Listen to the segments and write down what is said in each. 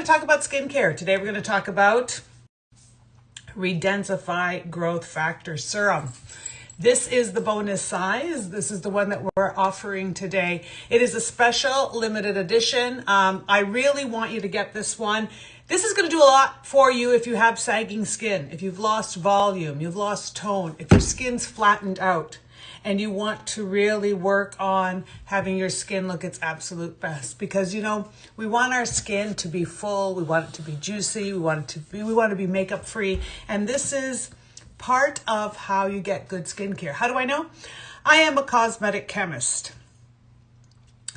to talk about skincare. Today we're going to talk about Redensify Growth Factor Serum. This is the bonus size. This is the one that we're offering today. It is a special limited edition. I really want you to get this one. This is going to do a lot for you if you have sagging skin, if you've lost volume, you've lost tone, if your skin's flattened out, and you want to really work on having your skin look its absolute best. Because, you know, we want our skin to be full, we want it to be juicy, we want to be makeup free, and this is part of how you get good skincare. How do I know? I am a cosmetic chemist.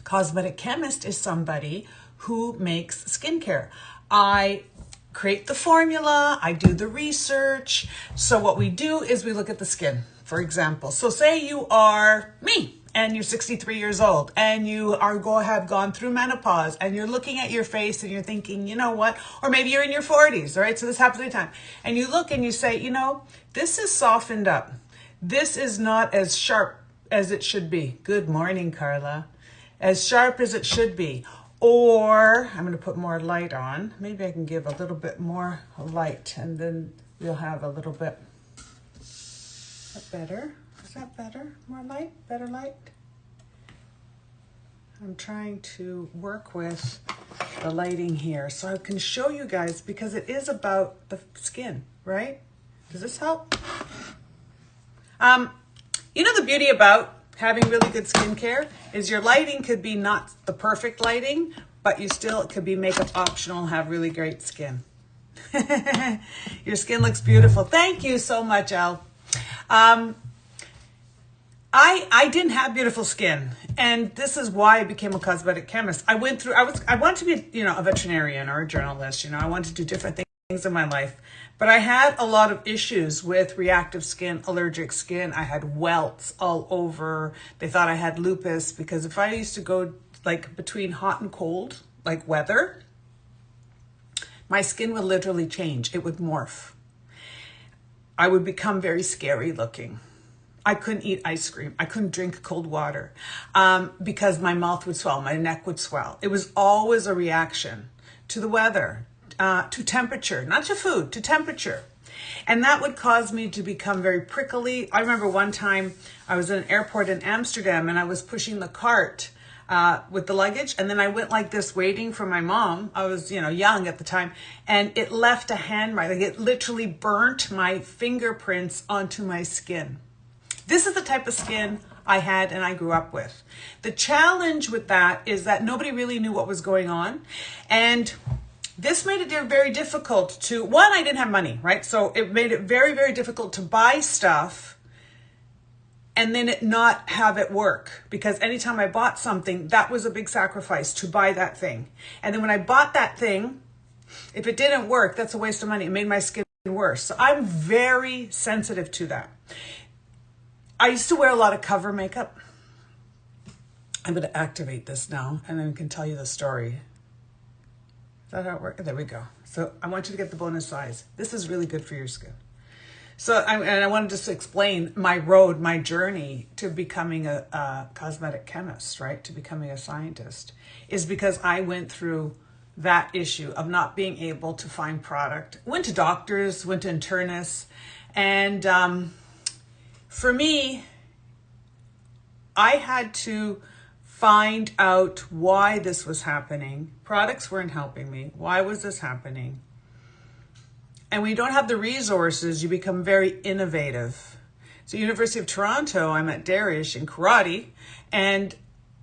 Cosmetic chemist is somebody who makes skincare. I create the formula, I do the research. So what we do is we look at the skin, for example. So say you are me and you're 63 years old and you have gone through menopause and you're looking at your face and you're thinking, you know what? Or maybe you're in your 40s, all right? So this happens every time. And you look and you say, you know, this is softened up. This is not as sharp as it should be. Good morning, Carla. As sharp as it should be. Or I'm going to put more light on. Maybe I can give a little bit more light and then we'll have a little bit. Is that better? Is that better? More light? Better light? I'm trying to work with the lighting here so I can show you guys, because it is about the skin, right? Does this help? You know, the beauty about having really good skincare is your lighting could be not the perfect lighting, but you still could be makeup optional, have really great skin. Your skin looks beautiful. Thank you so much, Elle. I didn't have beautiful skin, and this is why I became a cosmetic chemist. I wanted to be, you know, a veterinarian or a journalist. You know, I wanted to do different things in my life, but I had a lot of issues with reactive skin, allergic skin. I had welts all over. They thought I had lupus, because if I used to go like between hot and cold, like weather, my skin would literally change. It would morph. I would become very scary looking. I couldn't eat ice cream. I couldn't drink cold water because my mouth would swell, my neck would swell. It was always a reaction to the weather, to temperature, not to food, to temperature. And that would cause me to become very prickly. I remember one time I was in an airport in Amsterdam and I was pushing the cart with the luggage, and then I went like this waiting for my mom. I was, you know, young at the time, and it left a handmark. Like, it literally burnt my fingerprints onto my skin. This is the type of skin I had and I grew up with. The challenge with that is that nobody really knew what was going on. And this made it very difficult to, one, I didn't have money, right? So it made it very difficult to buy stuff and then it not have it work. Because anytime I bought something, that was a big sacrifice to buy that thing. And then when I bought that thing, if it didn't work, that's a waste of money. It made my skin worse. So I'm very sensitive to that. I used to wear a lot of cover makeup. I'm going to activate this now and then we can tell you the story. Is that how it works? There we go. So I want you to get the bonus size. This is really good for your skin. So I wanted just to explain my road, my journey to becoming a cosmetic chemist, right? To becoming a scientist, is because I went through that issue of not being able to find product. Went to doctors, went to internists, and for me, I had to find out why this was happening. Products weren't helping me. Why was this happening? And when you don't have the resources, you become very innovative. So University of Toronto, I met Darish in karate, and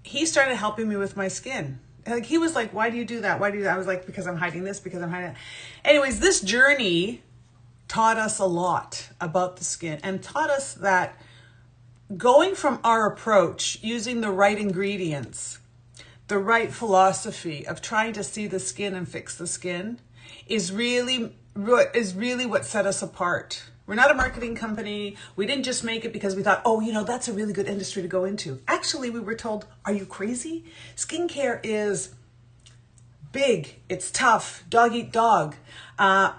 he started helping me with my skin. Like, he was like, why do you do that? Why do you do that? I was like, because I'm hiding this, because I'm hiding that. Anyways, this journey taught us a lot about the skin and taught us that going from our approach, using the right ingredients, the right philosophy of trying to see the skin and fix the skin is really what set us apart. We're not a marketing company. We didn't just make it because we thought, oh, you know, that's a really good industry to go into. Actually, we were told, are you crazy? Skincare is big, it's tough, dog eat dog.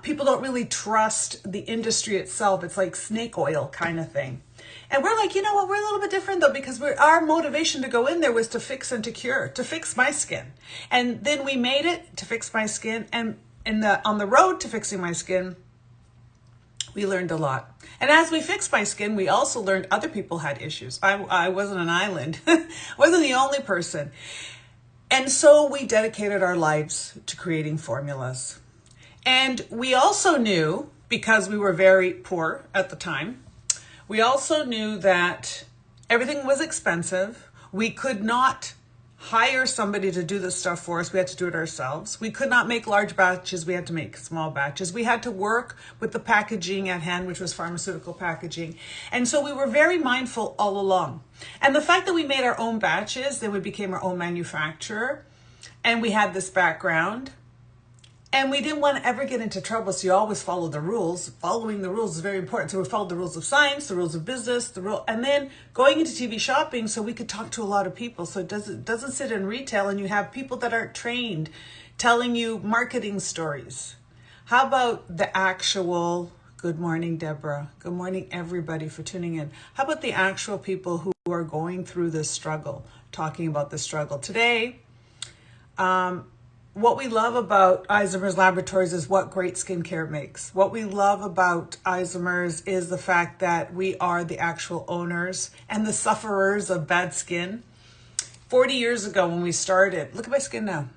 People don't really trust the industry itself. It's like snake oil kind of thing. And we're like, you know what, we're a little bit different though, because our motivation to go in there was to fix and to cure, to fix my skin. And then we made it to fix my skin. And on the road to fixing my skin, we learned a lot. And as we fixed my skin, we also learned other people had issues. I wasn't an island. I wasn't the only person. And so we dedicated our lives to creating formulas. And we also knew, because we were very poor at the time, we also knew that everything was expensive. We could not hire somebody to do this stuff for us. We had to do it ourselves. We could not make large batches. We had to make small batches. We had to work with the packaging at hand, which was pharmaceutical packaging. And so we were very mindful all along. And the fact that we made our own batches, then we became our own manufacturer, and we had this background, and we didn't want to ever get into trouble, so you always follow the rules. Following the rules is very important. So we followed the rules of science, the rules of business, and then going into TV shopping so we could talk to a lot of people. So it doesn't sit in retail and you have people that aren't trained telling you marketing stories. How about the actual, good morning, Deborah. Good morning, everybody, for tuning in. How about the actual people who are going through this struggle, talking about the struggle today? What we love about Isomers Laboratories is what great skincare makes. What we love about Isomers is the fact that we are the actual owners and the sufferers of bad skin. 40 years ago when we started, look at my skin now.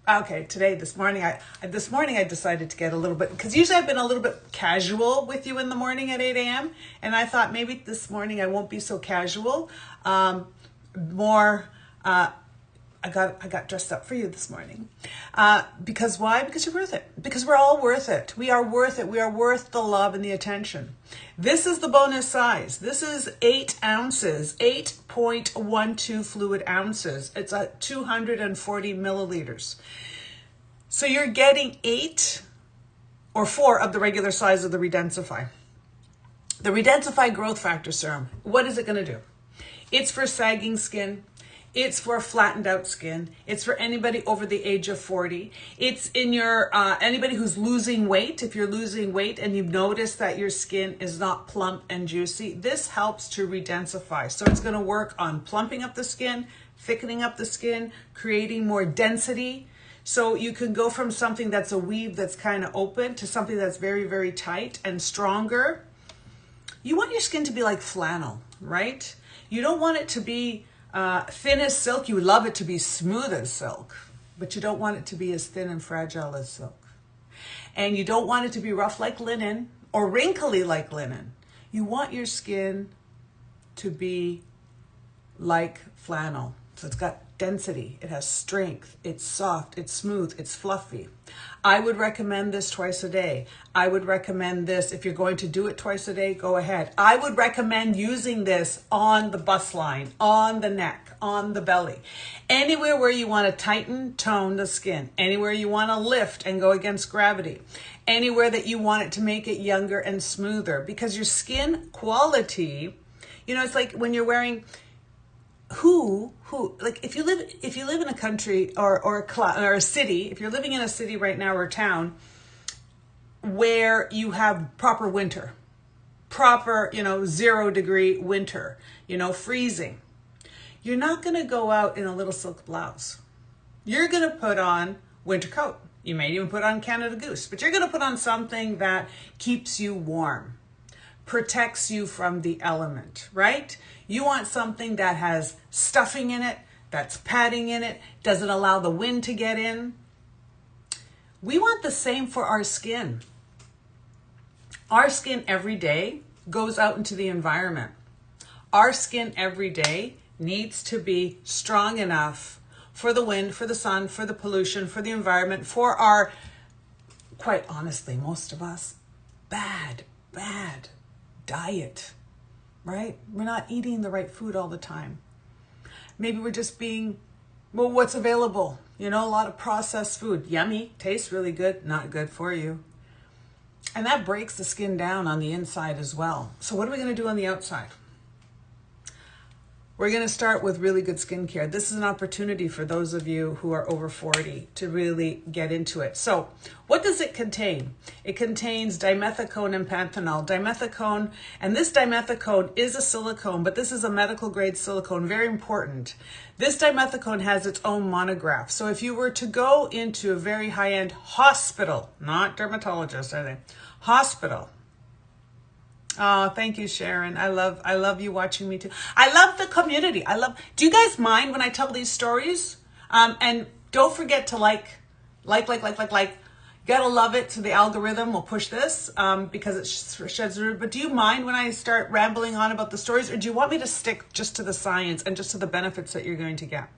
Okay, this morning I decided to get a little bit, because usually I've been a little bit casual with you in the morning at 8 a.m. And I thought maybe this morning I won't be so casual, I got dressed up for you this morning. Because why? Because you're worth it. Because we're all worth it. We are worth it. We are worth the love and the attention. This is the bonus size. This is 8 ounces, 8.12 fluid ounces. It's 240 milliliters. So you're getting 8 or 4 of the regular size of the Redensify. The Redensify Growth Factor Serum. What is it going to do? It's for sagging skin. It's for flattened out skin. It's for anybody over the age of 40. It's in your, anybody who's losing weight. If you're losing weight and you've noticed that your skin is not plump and juicy, this helps to redensify. So it's gonna work on plumping up the skin, thickening up the skin, creating more density. So you can go from something that's a weave that's kind of open to something that's very, very tight and stronger. You want your skin to be like flannel, right? You don't want it to be thin as silk. You love it to be smooth as silk, but you don't want it to be as thin and fragile as silk. And you don't want it to be rough like linen or wrinkly like linen. You want your skin to be like flannel. So it's got density, it has strength, it's soft, it's smooth, it's fluffy. I would recommend this twice a day. I would recommend this, if you're going to do it twice a day, go ahead. I would recommend using this on the bust line, on the neck, on the belly. Anywhere where you want to tighten, tone the skin. Anywhere you want to lift and go against gravity. Anywhere that you want it to make it younger and smoother. Because your skin quality, you know, it's like when you're wearing, like if you live in a country or a city, if you're living in a city right now or a town where you have proper winter, proper, 0 degree winter, freezing, you're not going to go out in a little silk blouse. You're going to put on winter coat. You may even put on Canada Goose, but you're going to put on something that keeps you warm, protects you from the element, right? You want something that has stuffing in it, that's padding in it, doesn't allow the wind to get in. We want the same for our skin. Our skin every day goes out into the environment. Our skin every day needs to be strong enough for the wind, for the sun, for the pollution, for the environment, for our, quite honestly, most of us, bad diet, right? We're not eating the right food all the time. Maybe we're just being, well, what's available? A lot of processed food. Yummy, tastes really good, not good for you. And that breaks the skin down on the inside as well. So what are we going to do on the outside? We're going to start with really good skincare. This is an opportunity for those of you who are over 40 to really get into it. So what does it contain? It contains dimethicone and panthenol. Dimethicone, and this dimethicone is a silicone, but this is a medical grade silicone, very important. This dimethicone has its own monograph. So if you were to go into a very high-end hospital, not dermatologist, I think, hospital. Oh, thank you, Sharon. I love you watching me too. I love the community. Do you guys mind when I tell these stories? And don't forget to like. You gotta love it, so the algorithm will push this because it sheds through. But do you mind when I start rambling on about the stories, or do you want me to stick just to the science and just to the benefits that you're going to get?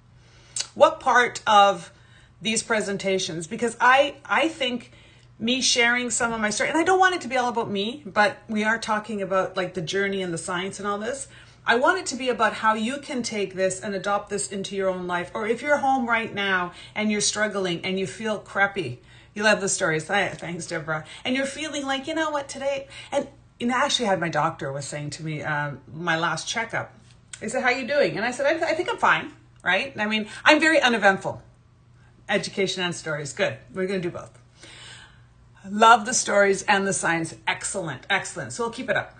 What part of these presentations? Because I think me sharing some of my story, and I don't want it to be all about me, but we are talking about like the journey and the science and all this. I want it to be about how you can take this and adopt this into your own life. Or if you're home right now and you're struggling and you feel crappy, you love the stories. Thanks, Deborah. And you're feeling like, you know what, today, and actually had my doctor was saying to me, my last checkup, he said, how you doing? And I said, I think I'm fine, right? I mean, I'm very uneventful. Education and stories, good. We're gonna do both. Love the stories and the science. Excellent, excellent. So we'll keep it up.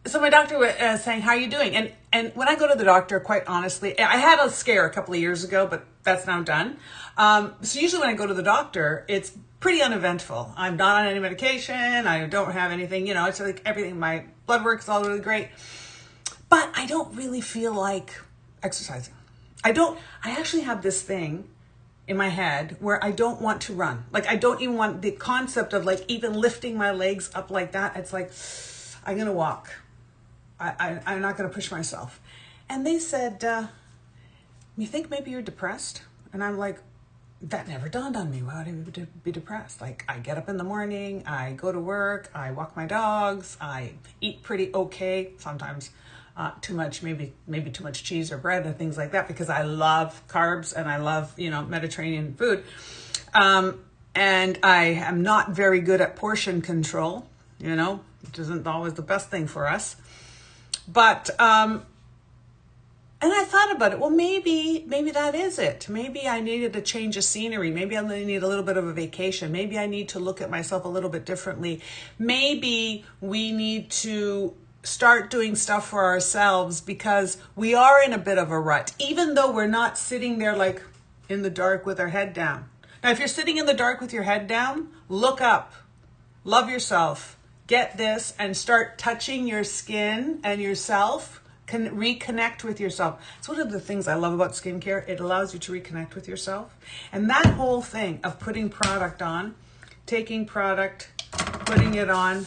So my doctor was saying, how are you doing? And when I go to the doctor, quite honestly, I had a scare a couple of years ago, but that's now done. So usually when I go to the doctor, it's pretty uneventful. I'm not on any medication. I don't have anything, you know, it's like everything, my blood work is all really great. But I don't really feel like exercising. I actually have this thing in my head where I don't want to run. Like I don't even want the concept of like even lifting my legs up like that. It's like, I'm going to walk. I'm not going to push myself. And they said, you think maybe you're depressed? And I'm like, that never dawned on me. Why would I be depressed? Like I get up in the morning, I go to work, I walk my dogs, I eat pretty okay. Sometimes too much, maybe too much cheese or bread and things like that, because I love carbs and I love, you know, Mediterranean food. And I am not very good at portion control, you know, which isn't always the best thing for us. But, and I thought about it, well, maybe that is it. Maybe I needed a change of scenery. Maybe I need a little bit of a vacation. Maybe I need to look at myself a little bit differently. Maybe we need to start doing stuff for ourselves because we are in a bit of a rut, even though we're not sitting there like in the dark with our head down. Now, if you're sitting in the dark with your head down, look up, love yourself, get this, and start touching your skin and yourself. Can reconnect with yourself. It's one of the things I love about skincare. It allows you to reconnect with yourself. And that whole thing of putting product on, taking product, putting it on,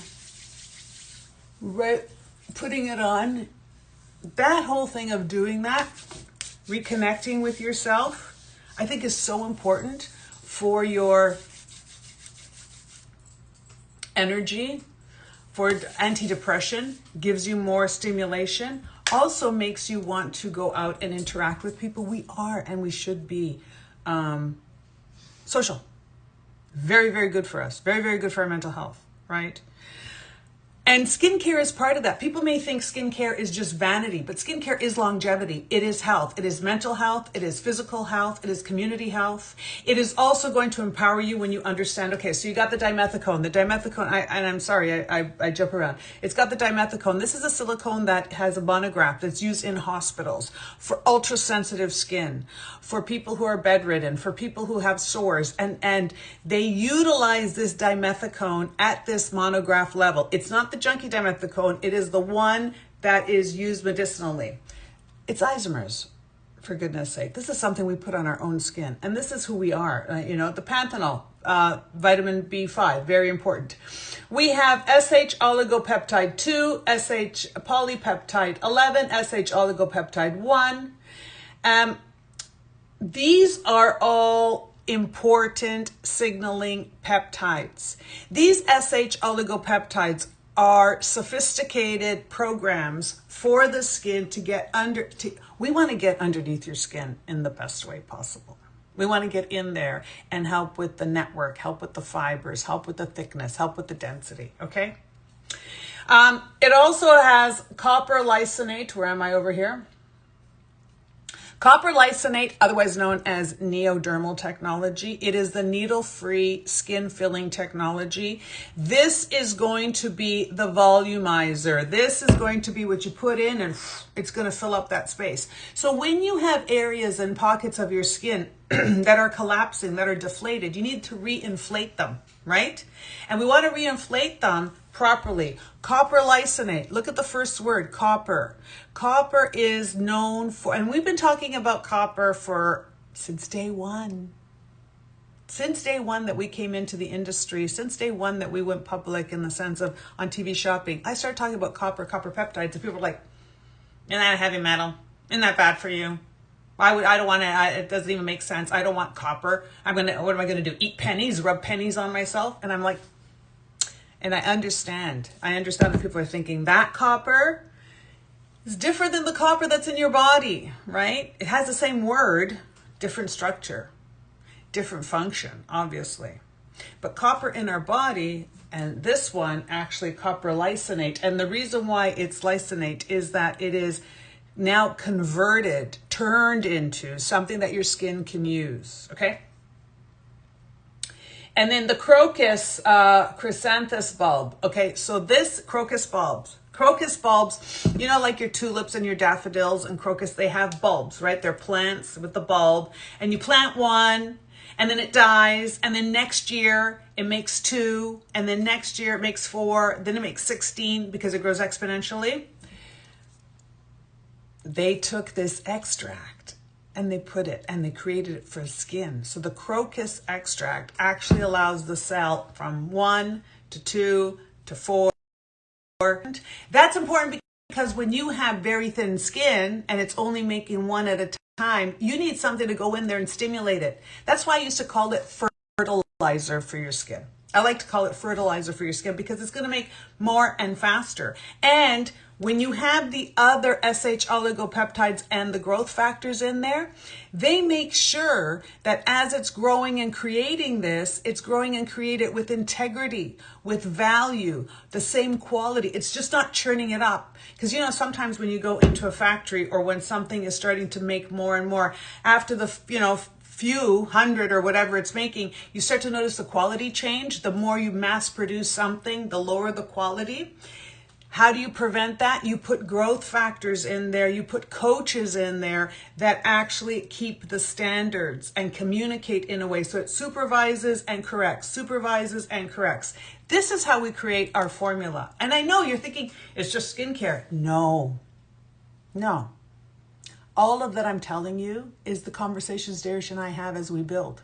putting it on, that whole thing of doing that, reconnecting with yourself, I think is so important for your energy, for antidepressant, gives you more stimulation, also makes you want to go out and interact with people. We are and we should be social. Very, very good for us. Very, very good for our mental health, right? And skincare is part of that. People may think skincare is just vanity, but skincare is longevity. It is health. It is mental health. It is physical health. It is community health. It is also going to empower you when you understand, okay, so you got the dimethicone. The dimethicone, and I'm sorry, I jump around. It's got the dimethicone. This is a silicone that has a monograph that's used in hospitals for ultra sensitive skin, for people who are bedridden, for people who have sores, and they utilize this dimethicone at this monograph level. It's not the junky dimethicone, it is the one that is used medicinally. It's isomers, for goodness sake. This is something we put on our own skin, and this is who we are. You know, the panthenol, vitamin B5, very important. We have SH oligopeptide 2, SH polypeptide 11, SH oligopeptide 1. These are all important signaling peptides. These SH oligopeptides are sophisticated programs for the skin to get we want to get underneath your skin in the best way possible. We want to get in there and help with the network, help with the fibers, help with the thickness, help with the density, okay? It also has copper lysonate. Where am I over here? Copper lysonate, otherwise known as neodermal technology. It is the needle-free skin filling technology. This is going to be the volumizer. This is going to be what you put in and it's going to fill up that space. So when you have areas and pockets of your skin that are collapsing, that are deflated, you need to re-inflate them, right? And we want to re-inflate them properly. Copper lysonate. Look at the first word, copper. Copper is known for, and we've been talking about copper since day one. Since day one that we came into the industry, since day one that we went public in the sense of on TV shopping, I started talking about copper peptides, and people were like, isn't that a heavy metal? Isn't that bad for you? I don't want to, it doesn't even make sense. I don't want copper. What am I going to do? Eat pennies, rub pennies on myself? And I'm like, and I understand that people are thinking that copper is different than the copper that's in your body, right? It has the same word, different structure, different function, obviously. But copper in our body, and this one actually copper lysonate. And the reason why it's lysonate is that it is now converted, turned into something that your skin can use, okay? And then the crocus chrysanthus bulb. Okay, so this crocus bulbs, you know, like your tulips and your daffodils and crocus, they have bulbs, right? They're plants with the bulb. And you plant one, and then it dies, and then next year it makes 2, and then next year it makes 4, then it makes 16 because it grows exponentially. They took this extract and they created it for skin. So the crocus extract actually allows the cell from 1 to 2 to 4. That's important because when you have very thin skin and it's only making one at a time, you need something to go in there and stimulate it. That's why I used to call it fertilizer for your skin. I like to call it fertilizer for your skin because it's going to make more and faster. And when you have the other SH oligopeptides and the growth factors in there, they make sure that as it's growing and creating this, it's growing and create it with integrity, with value, the same quality. It's just not churning it up. Because, you know, sometimes when you go into a factory or when something is starting to make more and more, after the, you know, few hundred or whatever it's making, you start to notice the quality change. The more you mass produce something, the lower the quality. How do you prevent that? You put growth factors in there. You put coaches in there that actually keep the standards and communicate in a way so it supervises and corrects, supervises and corrects. This is how we create our formula. And I know you're thinking it's just skincare. No. All of that I'm telling you is the conversations Darish and I have as we build.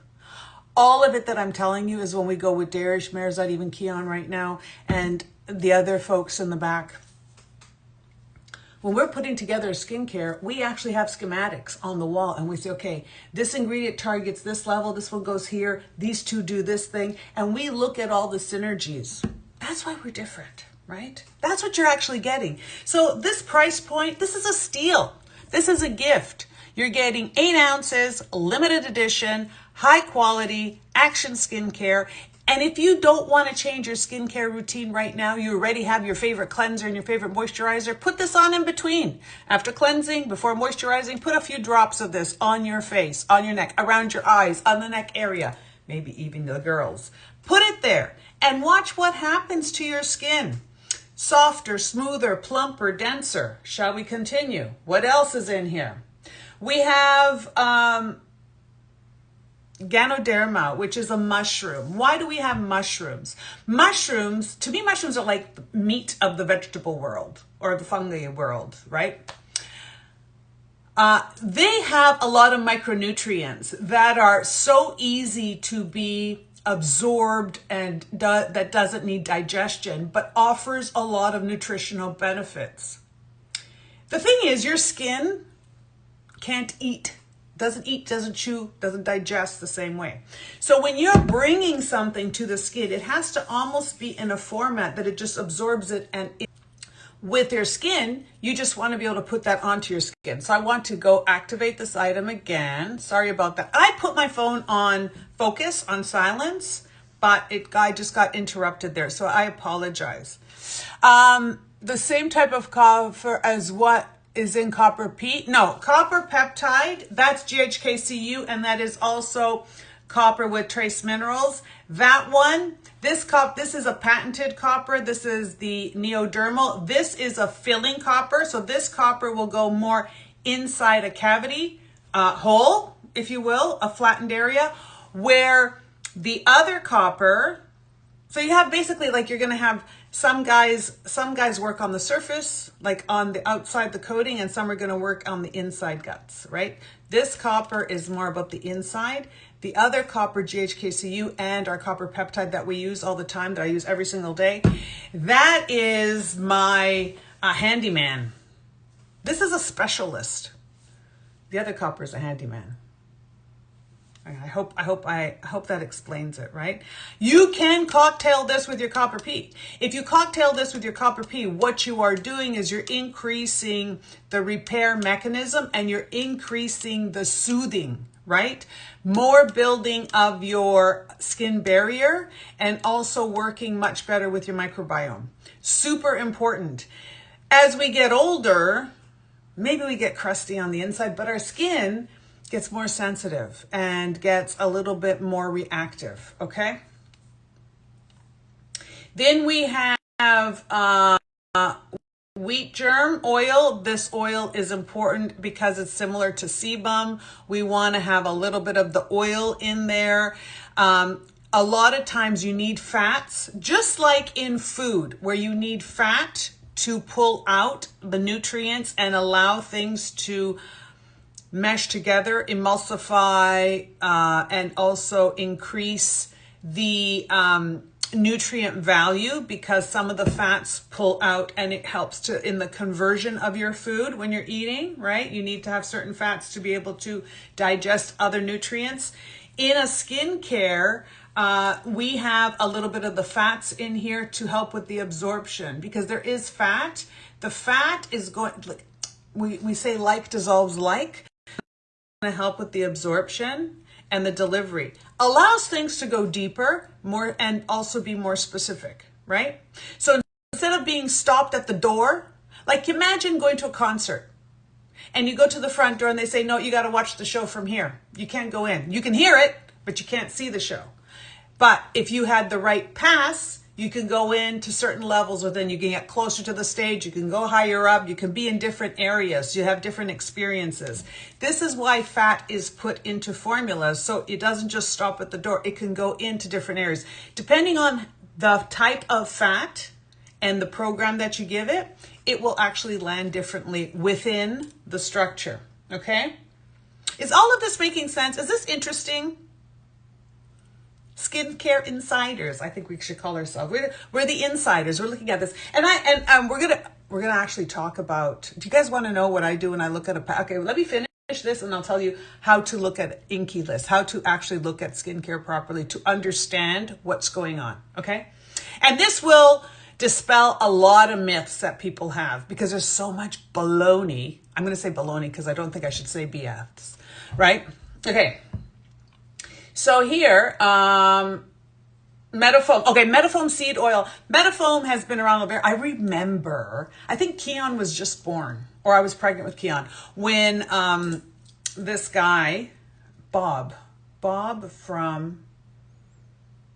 All of it that I'm telling you is when we go with Darish, Merzad, even Keon right now, and the other folks in the back. When we're putting together skincare, we actually have schematics on the wall and we say, okay, this ingredient targets this level, this one goes here, these two do this thing, and we look at all the synergies. That's why we're different, right? That's what you're actually getting. So this price point, this is a steal. This is a gift. You're getting 8 ounces, limited edition, high quality, action skincare. And if you don't want to change your skincare routine right now, you already have your favorite cleanser and your favorite moisturizer, put this on in between. After cleansing, before moisturizing, put a few drops of this on your face, on your neck, around your eyes, on the neck area, maybe even the girls. Put it there and watch what happens to your skin. Softer, smoother, plumper, denser. Shall we continue? What else is in here? We have Ganoderma, which is a mushroom. Why do we have mushrooms? Mushrooms, to me, mushrooms are like the meat of the vegetable world or the fungi world, right? They have a lot of micronutrients that are so easy to be absorbed and that doesn't need digestion, but offers a lot of nutritional benefits. The thing is, your skin can't eat, doesn't chew, doesn't digest the same way. So when you're bringing something to the skin, it has to almost be in a format that it just absorbs it. And with your skin, you just want to be able to put that onto your skin. So I want to go activate this item again. Sorry about that. I put my phone on focus, on silence, but I just got interrupted there, so I apologize. The same type of copper as what is in copper P? No, copper peptide, that's GHKCU, and that is also copper with trace minerals. That one, this is a patented copper. This is the neodermal. This is a filling copper. So this copper will go more inside a cavity, hole, if you will, a flattened area, where the other copper, so you have basically like you're going to have some guys work on the surface, like on the outside the coating, and some are going to work on the inside guts, right? This copper is more about the inside. The other copper, GHKCU, and our copper peptide that we use all the time, that I use every single day, that is my handyman. This is a specialist. The other copper is a handyman. I hope that explains it, right? You can cocktail this with your copper P. If you cocktail this with your copper P, what you are doing is you're increasing the repair mechanism and you're increasing the soothing, right? More building of your skin barrier and also working much better with your microbiome. Super important. As we get older, maybe we get crusty on the inside, but our skin gets more sensitive and gets a little bit more reactive, okay? Then we have wheat germ oil. This oil is important because it's similar to sebum. We want to have a little bit of the oil in there. A lot of times you need fats, just like in food, where you need fat to pull out the nutrients and allow things to mesh together, emulsify, and also increase the nutrient value, because some of the fats pull out and it helps to in the conversion of your food when you're eating, right? You need to have certain fats to be able to digest other nutrients. In a skincare, we have a little bit of the fats in here to help with the absorption, because there is fat. The fat is going, we say like dissolves like, to help with the absorption and the delivery. Allows things to go deeper, more, and also be more specific, right? So instead of being stopped at the door, like imagine going to a concert and you go to the front door and they say, no, you got to watch the show from here. You can't go in. You can hear it, but you can't see the show. But if you had the right pass, you can go into certain levels within, you can get closer to the stage, you can go higher up, you can be in different areas, you have different experiences. This is why fat is put into formulas, so it doesn't just stop at the door, it can go into different areas. Depending on the type of fat and the program that you give it, it will actually land differently within the structure, okay? Is all of this making sense? Is this interesting? Skincare insiders, I think we should call ourselves. We're the insiders. We're looking at this, and we're gonna actually talk about. Do you guys want to know what I do when I look at a pack? Okay, let me finish this, and I'll tell you how to look at Inky List, how to actually look at skincare properly to understand what's going on. Okay, and this will dispel a lot of myths that people have, because there's so much baloney. I'm going to say baloney because I don't think I should say BS, right? Okay. So here, Metafoam. Okay, Metafoam seed oil. Metafoam has been around a bit. I remember, I think Keon was just born, or I was pregnant with Keon, when this guy, Bob from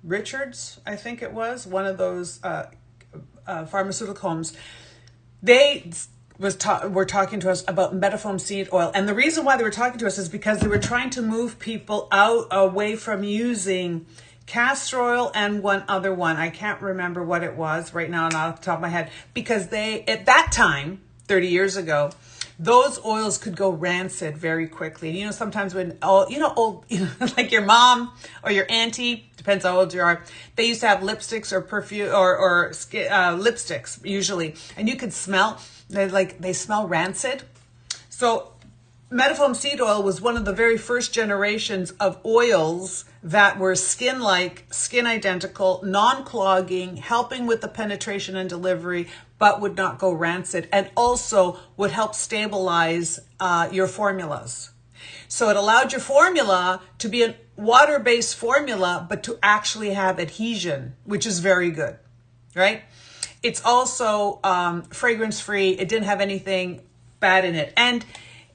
Richards, I think it was, one of those pharmaceutical homes, they were talking to us about Metafoam seed oil. And the reason why they were talking to us is because they were trying to move people away from using castor oil and one other one. I can't remember what it was right now, not off the top of my head, because they, at that time, 30 years ago, those oils could go rancid very quickly. You know, sometimes when old, like your mom or your auntie, depends how old you are, they used to have lipsticks or perfume or lipsticks usually, and you could smell, they smell rancid. So Metafoam seed oil was one of the very first generations of oils that were skin-like, skin-identical, non-clogging, helping with the penetration and delivery, but would not go rancid, and also would help stabilize your formulas. So it allowed your formula to be water-based formula, but to actually have adhesion, which is very good, right? It's also fragrance-free. It didn't have anything bad in it. And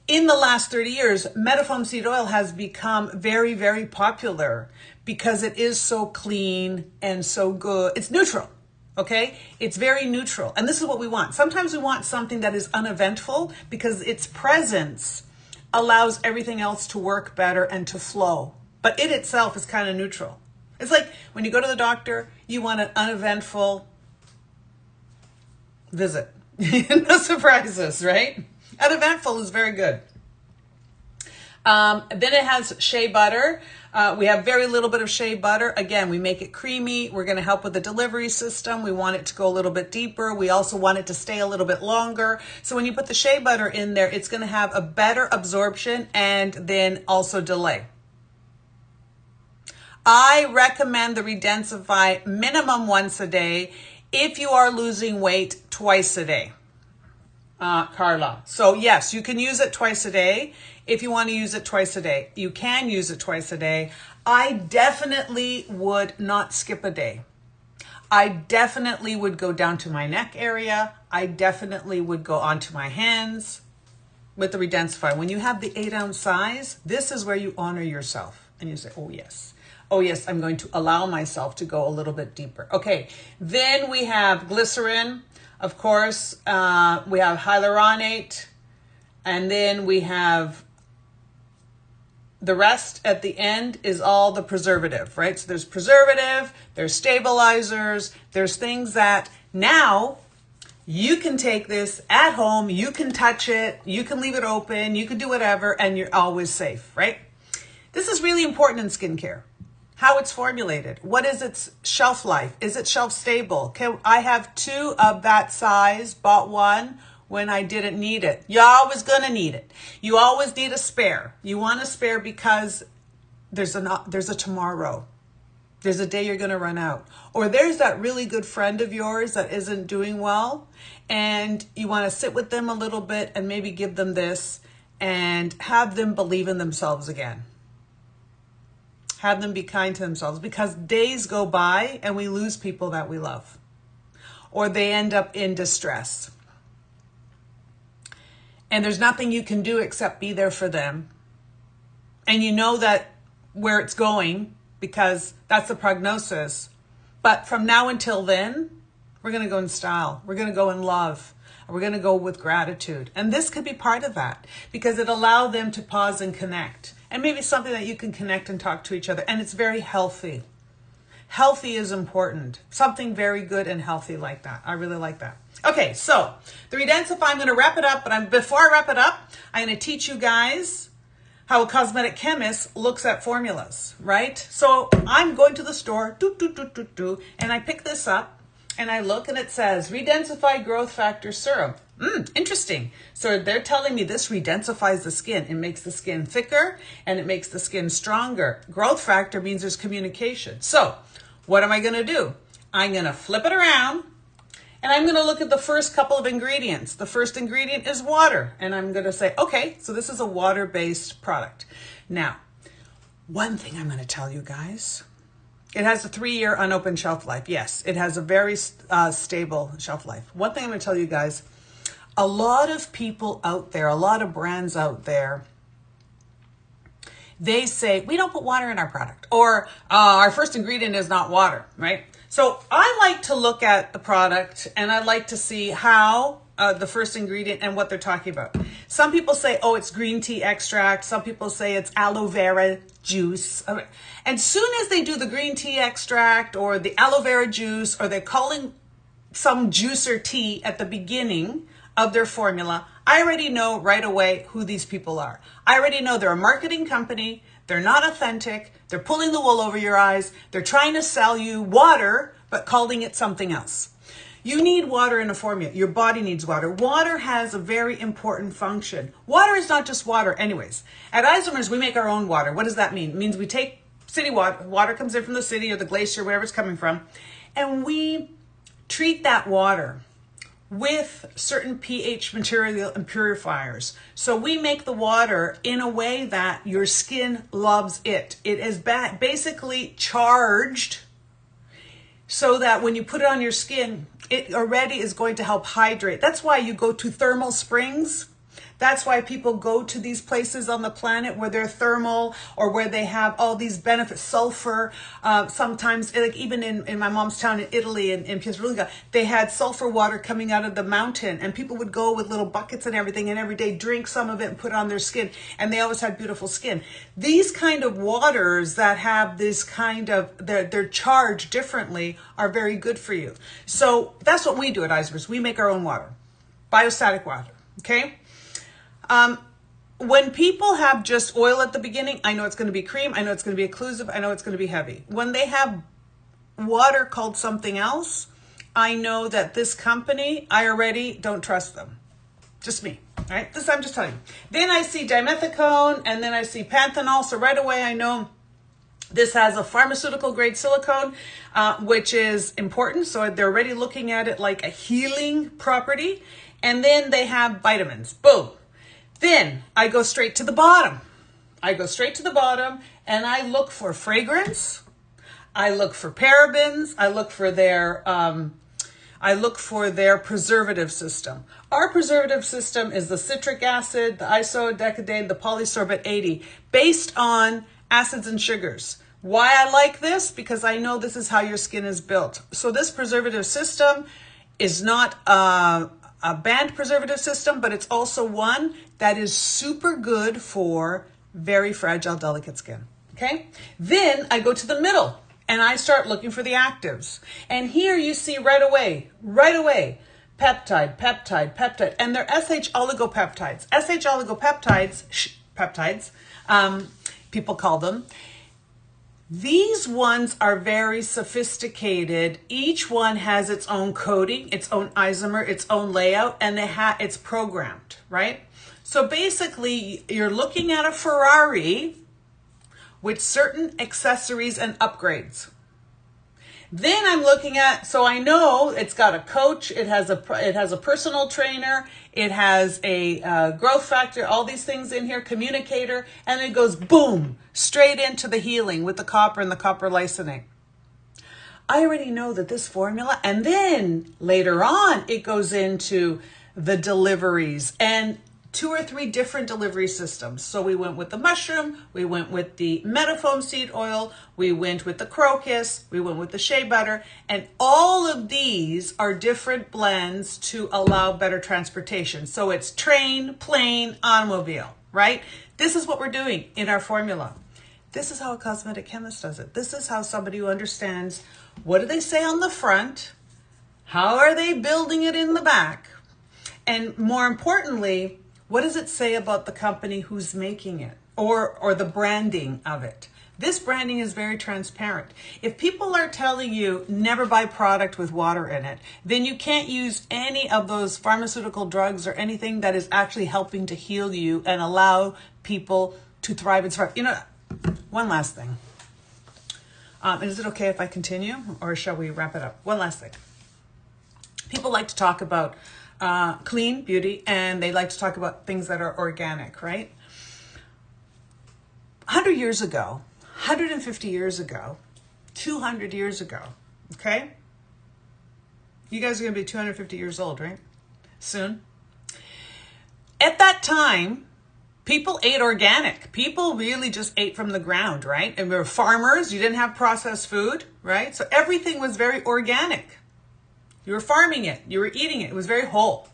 in the last 30 years, Metafoam seed oil has become very, very popular because it is so clean and so good. It's neutral, okay? It's very neutral. And this is what we want. Sometimes we want something that is uneventful because its presence allows everything else to work better and to flow. But it itself is kind of neutral. It's like when you go to the doctor, you want an uneventful visit. No surprises, right? Uneventful is very good. Then it has shea butter. We have very little bit of shea butter. Again, we make it creamy. We're going to help with the delivery system. We want it to go a little bit deeper. We also want it to stay a little bit longer. So when you put the shea butter in there, it's going to have a better absorption and then also delay. I recommend the Redensify minimum once a day if you are losing weight twice a day. Carla. So yes, you can use it twice a day. If you want to use it twice a day, you can use it twice a day. I definitely would not skip a day. I definitely would go down to my neck area. I definitely would go onto my hands with the Redensify. When you have the 8-ounce size, this is where you honor yourself. And you say, oh yes. Oh yes, I'm going to allow myself to go a little bit deeper. Okay, then we have glycerin. Of course, we have hyaluronate, and then we have the rest at the end is all the preservative, right? So there's preservative, there's stabilizers, there's things that now you can take this at home, you can touch it, you can leave it open, you can do whatever, and you're always safe, right? This is really important in skincare. How it's formulated. What is its shelf life? Is it shelf stable? I have 2 of that size, bought 1 when I didn't need it. You're always going to need it. You always need a spare. You want a spare because there's a tomorrow. There's a day you're going to run out. Or there's that really good friend of yours that isn't doing well and you want to sit with them a little bit and maybe give them this and have them believe in themselves again. Have them be kind to themselves because days go by and we lose people that we love or they end up in distress. And there's nothing you can do except be there for them. And you know that where it's going because that's the prognosis. But from now until then, we're going to go in style. We're going to go in love. We're going to go with gratitude. And this could be part of that because it allows them to pause and connect. And maybe something that you can connect and talk to each other. And it's very healthy. Healthy is important. Something very good and healthy like that. I really like that. Okay, so the Redensify, I'm going to wrap it up. But before I wrap it up, I'm going to teach you guys how a cosmetic chemist looks at formulas, right? So I'm going to the store, and I pick this up. And I look and it says Redensify Growth Factor Serum. Interesting. So they're telling me this redensifies the skin. It makes the skin thicker and it makes the skin stronger. Growth factor means there's communication. So what am I going to do? I'm going to flip it around and I'm going to look at the first couple of ingredients. The first ingredient is water. And I'm going to say, okay, so this is a water-based product. Now, one thing I'm going to tell you guys. It has a 3-year unopened shelf life. Yes, it has a very stable shelf life. One thing I'm going to tell you guys, a lot of people out there, a lot of brands out there, they say, we don't put water in our product or our first ingredient is not water, right? So I like to look at the product and I like to see how the first ingredient and what they're talking about. Some people say, oh, it's green tea extract. Some people say it's aloe vera juice. And soon as they do the green tea extract or the aloe vera juice, or they're calling some juice or tea at the beginning of their formula, I already know right away who these people are. I already know they're a marketing company. They're not authentic. They're pulling the wool over your eyes. They're trying to sell you water, but calling it something else. You need water in a formula. Your body needs water. Water has a very important function. Water is not just water anyways. At Isomers, we make our own water. What does that mean? It means we take city water. Water comes in from the city or the glacier, wherever it's coming from. And we treat that water with certain pH material and purifiers. So we make the water in a way that your skin loves it. It is basically charged so that when you put it on your skin, it already is going to help hydrate. That's why you go to thermal springs. That's why people go to these places on the planet where they're thermal or where they have all these benefits, sulfur. Sometimes, like even in my mom's town in Italy, in Pietruga, they had sulfur water coming out of the mountain, and people would go with little buckets and everything, and every day drink some of it and put it on their skin, and they always had beautiful skin. These kind of waters that have this kind of, they're charged differently are very good for you. So that's what we do at Isomers. We make our own water, biostatic water, okay? When people have just oil at the beginning, I know it's going to be cream. I know it's going to be occlusive. I know it's going to be heavy. When they have water called something else, I know that this company, I already don't trust them. Just me, right? This I'm just telling you. Then I see dimethicone, and then I see panthenol. So right away I know this has a pharmaceutical grade silicone, which is important. So they're already looking at it like a healing property. And then they have vitamins. Boom. Then I go straight to the bottom. I go straight to the bottom and I look for fragrance. I look for parabens. I look for their preservative system. Our preservative system is the citric acid, the isodecadane, the polysorbate 80, based on acids and sugars. Why I like this? Because I know this is how your skin is built. So this preservative system is not a banned preservative system, but it's also one that is super good for very fragile, delicate skin, okay? Then I go to the middle and I start looking for the actives. And here you see right away, peptide, and they're SH oligopeptides. SH oligopeptides, people call them. These ones are very sophisticated. Each one has its own coding, its own isomer, its own layout, and it's programmed, right? So basically, you're looking at a Ferrari with certain accessories and upgrades. Then I'm looking at, so I know it's got a coach, it has a personal trainer, it has a growth factor, all these things in here, communicator, and it goes boom, straight into the healing with the copper and the copper lysine. I already know that this formula, and then later on, it goes into the deliveries and 2 or 3 different delivery systems. So we went with the mushroom, we went with the metafoam seed oil, we went with the crocus, we went with the shea butter, and all of these are different blends to allow better transportation. So it's train, plane, automobile, right? This is what we're doing in our formula. This is how a cosmetic chemist does it. This is how somebody who understands, what do they say on the front? How are they building it in the back? And more importantly, what does it say about the company who's making it or the branding of it? This branding is very transparent. If people are telling you never buy product with water in it, then you can't use any of those pharmaceutical drugs or anything that is actually helping to heal you and allow people to thrive and survive. You know, one last thing. Is it okay if I continue or shall we wrap it up? One last thing. People like to talk about clean beauty, and they like to talk about things that are organic, right? 100 years ago, 150 years ago, 200 years ago, okay? You guys are going to be 250 years old, right? Soon. At that time, people ate organic. People really just ate from the ground, right? And we were farmers. You didn't have processed food, right? So everything was very organic. You were farming it. You were eating it. It was very whole.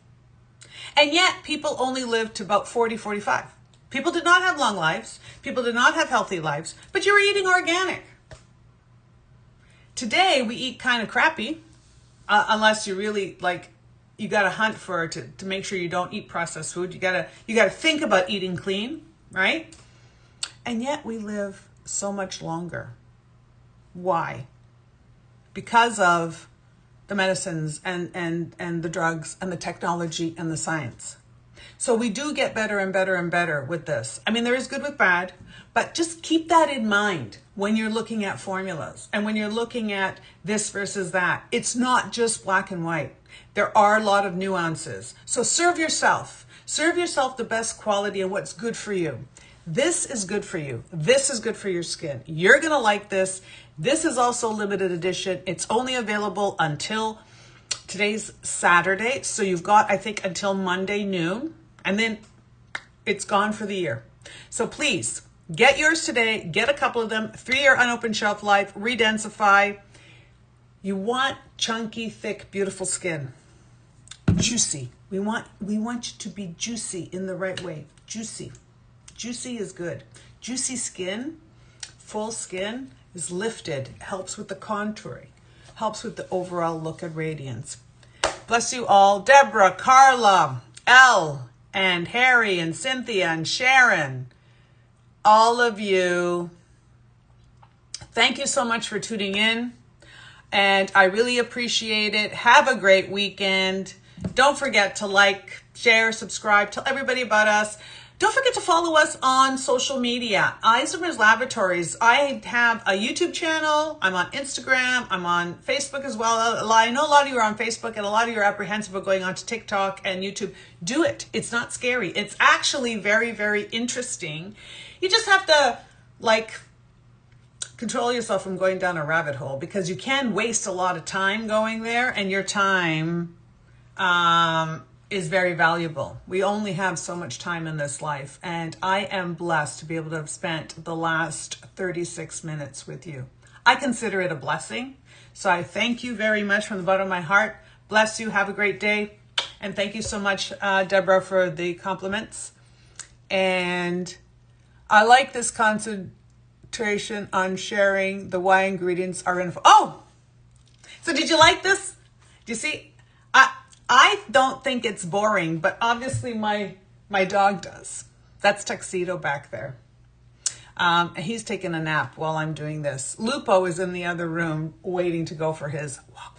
And yet people only lived to about 40, 45. People did not have long lives. People did not have healthy lives, but you were eating organic. Today we eat kind of crappy, unless you really you got to hunt for to make sure you don't eat processed food. You got to think about eating clean, right? And yet we live so much longer. Why? Because of the medicines and the drugs and the technology and the science. So we do get better and better and better with this. I mean, there is good with bad, but just keep that in mind when you're looking at formulas and when you're looking at this versus that. It's not just black and white. There are a lot of nuances. So serve yourself. Serve yourself the best quality and what's good for you. This is good for you. This is good for your skin. You're going to like this. This is also limited edition. It's only available until today's Saturday. So you've got, I think, until Monday noon. And then it's gone for the year. So please get yours today. Get a couple of them. 3-year unopened shelf life. Redensify. You want chunky, thick, beautiful skin. Juicy. We want you to be juicy in the right way. Juicy. Juicy is good. Juicy skin, full skin is lifted, helps with the contouring, helps with the overall look and radiance. Bless you all. Deborah, Carla, Elle, and Harry, and Cynthia, and Sharon. All of you. Thank you so much for tuning in. And I really appreciate it. Have a great weekend. Don't forget to like, share, subscribe, tell everybody about us. Don't forget to follow us on social media. Isomers Laboratories. I have a YouTube channel. I'm on Instagram. I'm on Facebook as well. I know a lot of you are on Facebook and a lot of you are apprehensive of going on to TikTok and YouTube. Do it. It's not scary. It's actually very, very interesting. You just have to control yourself from going down a rabbit hole, because you can waste a lot of time going there, and your time is very valuable. We only have so much time in this life, and I am blessed to be able to have spent the last 36 minutes with you. I consider it a blessing. So I thank you very much from the bottom of my heart. Bless you. Have a great day. And thank you so much, Deborah, for the compliments. And I like this concentration on sharing the why ingredients are in. Oh, so did you like this? Do you see? I don't think it's boring, but obviously my dog does. That's Tuxedo back there. He's taking a nap while I'm doing this. Lupo is in the other room waiting to go for his walk.